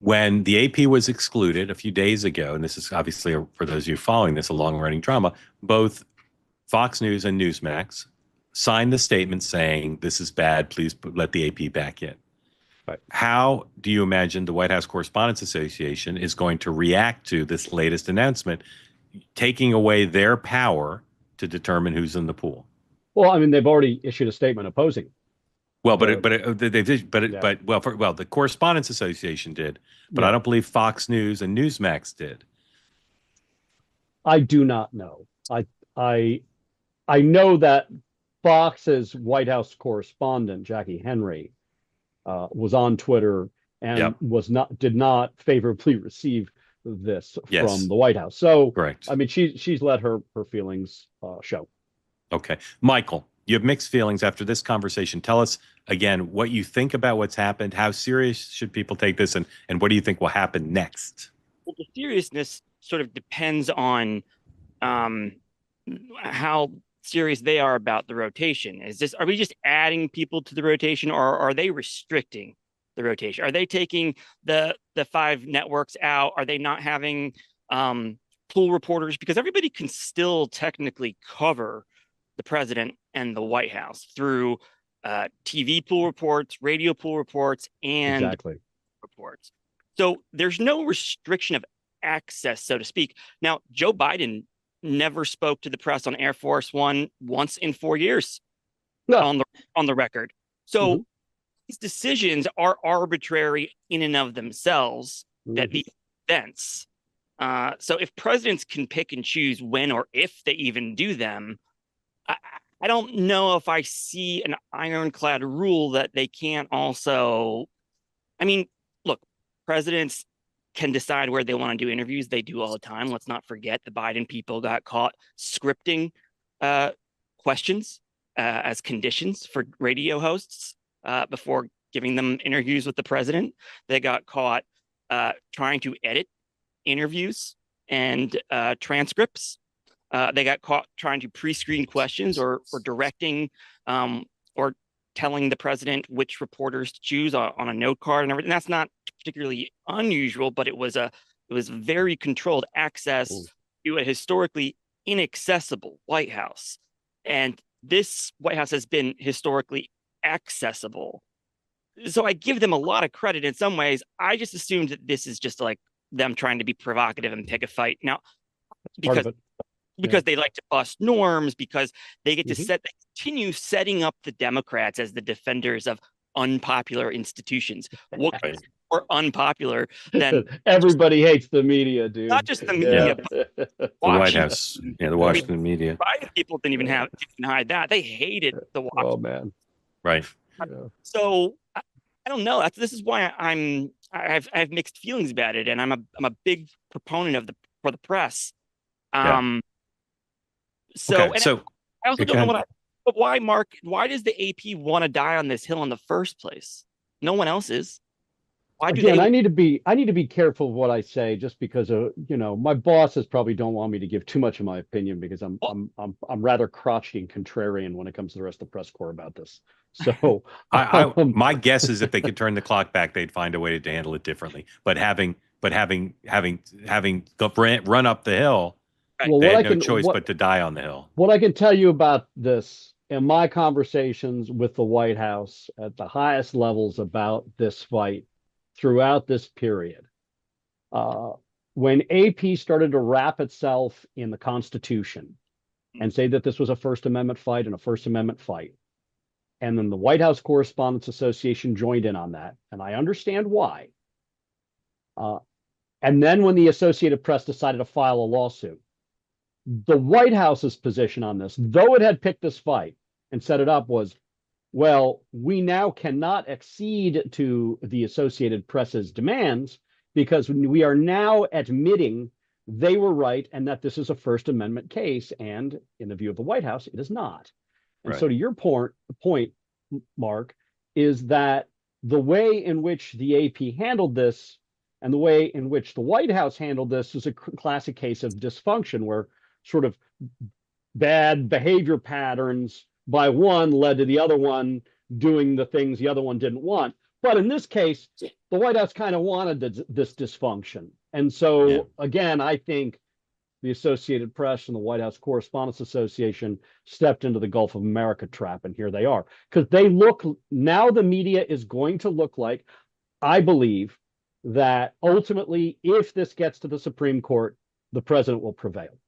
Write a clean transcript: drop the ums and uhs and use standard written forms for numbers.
when the AP was excluded a few days ago, and this is obviously, for those of you following this, a long-running drama, both Fox News and Newsmax signed the statement saying this is bad, please let the AP back in. Right. How do you imagine the White House Correspondents Association is going to react to this latest announcement, taking away their power to determine who's in the pool? Well, I mean, they've already issued a statement opposing. Well, the Correspondents Association did, but I don't believe Fox News and Newsmax did. I do not know. I know that Fox's White House correspondent Jackie Henry was on Twitter and did not favorably receive this from the White House. So, correct. I mean, she's let her feelings show. Okay, Michael, you have mixed feelings after this conversation. Tell us again what you think about what's happened. How serious should people take this, and what do you think will happen next? Well, the seriousness sort of depends on how serious they are about the rotation. Are we just adding people to the rotation, or are they restricting the rotation? Are they taking the 5 networks out? Are they not having pool reporters? Because everybody can still technically cover the president and the White House through TV pool reports, radio pool reports, and reports. So there's no restriction of access, so to speak. Now, Joe Biden never spoke to the press on Air Force One once in 4 years on the record. So these decisions are arbitrary in and of themselves, that these events. So if presidents can pick and choose when or if they even do them, I don't know if I see an ironclad rule that they can't also. I mean, look, presidents can decide where they want to do interviews. They do all the time. Let's not forget the Biden people got caught scripting questions as conditions for radio hosts before giving them interviews with the president. They got caught trying to edit interviews and transcripts. They got caught trying to pre-screen questions or directing or telling the president which reporters to choose on a note card and everything. That's not particularly unusual, but it was very controlled access to a historically inaccessible White House. And this White House has been historically accessible. So I give them a lot of credit in some ways. I just assumed that this is just like them trying to be provocative and pick a fight. Now, because they like to bust norms, because they get to they continue setting up the Democrats as the defenders of unpopular institutions. What is more unpopular than everybody hates the media, dude? Not just the media, but the White House, the Washington media. Biden people didn't hide that. They hated the Washington. Oh man, right. So I don't know. This is why I have mixed feelings about it, and I'm a big proponent for the press. So I also don't know but why, Mark? Why does the AP want to die on this hill in the first place? No one else is. Why do I need to be careful of what I say, just because my bosses probably don't want me to give too much of my opinion, because I'm rather crotchety and contrarian when it comes to the rest of the press corps about this. So my guess is if they could turn the clock back, they'd find a way to handle it differently. But having run up the hill. Well, they had no choice but to die on the hill. What I can tell you about this in my conversations with the White House at the highest levels about this fight throughout this period, when AP started to wrap itself in the Constitution and say that this was a First Amendment fight and a First Amendment fight, and then the White House Correspondents Association joined in on that, and I understand why. And then when the Associated Press decided to file a lawsuit, the White House's position on this, though it had picked this fight and set it up, was, well, we now cannot accede to the Associated Press's demands because we are now admitting they were right and that this is a First Amendment case. And in the view of the White House, it is not. And so to your point, Mark, is that the way in which the AP handled this and the way in which the White House handled this is a classic case of dysfunction, where sort of bad behavior patterns by one led to the other one doing the things the other one didn't want. But in this case, the White House kind of wanted this dysfunction. And so, Yeah. again, I think the Associated Press and the White House Correspondents Association stepped into the Gulf of America trap, and here they are. Because now the media is going to look like, I believe, that ultimately, if this gets to the Supreme Court, the president will prevail.